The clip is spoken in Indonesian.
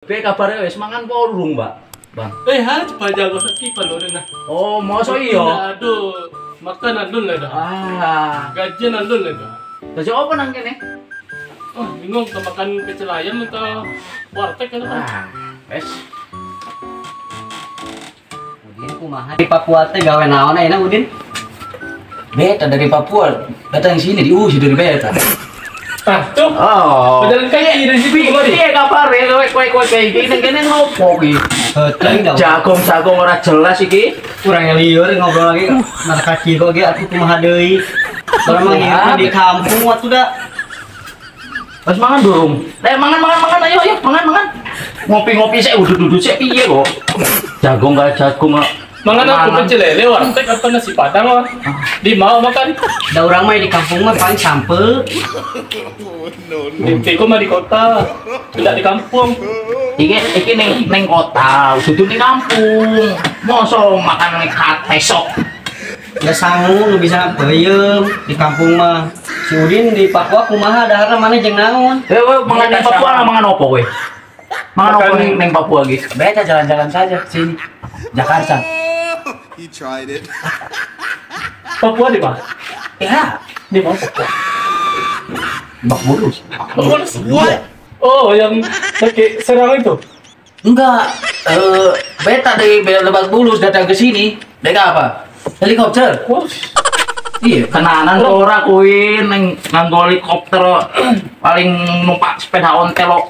Kayak kabarnya wis mangan po urung, Mbak? Bang. Hal coba jago sakit panurin nah. Oh, masa iya? Aduh, makan andun lah dah. Gajian andun lah dah. Terus apa nang kene? Oh, bingung ke makan pecel ayam atau warteg atau apa? Wes. Udin kumaha di Papua teh gawe naon ayeuna Udin? Beta dari Papua datang sini diusir dari beta. Tuh. Oh. Berjalan kaki dari situ kemarin. Iya kabar ya kowe kayak gini kene ngopo iki? Heuteung dah. Jagung ora jelas iki. Kurang lieur ngobrol lagi mata kaki kok ge atuh kumaha deui. Soalnya mah hidup di kampung atuh da. Wes mangan durung. Mangan ayo mangan. Ngopi sik duduk sik piye kok. Jagung gak jagung kok. Mangan aku pecel lele warteg apa nasi padang lah. Di mau makan. Da urang mah di kampung mah paling sampe. Di mah di kota. Tidak di kampung. Iki ning kota, dudu ning kampung. Mosok makan ning kate sok. Ya sangu nu bisa beuyeum di kampung mah. Si Udin di Papua kumaha daharna maneh jeung naon? Mangan ning Papua mangan opo kowe? Mangan opo ning Papua ge? Beta jalan-jalan saja sini. Jakarta. He tried it. Papua di mana? Ya, Di mana Papua? Bak Bulus. What? Oh, yang pakai serang itu. Enggak, beta dari Lebak Bulus datang ke sini. Dek apa? Helikopter. Wah, Iya, kenanan ora kuwi ning nganggo helikopter paling numpak sepeda ontel kok.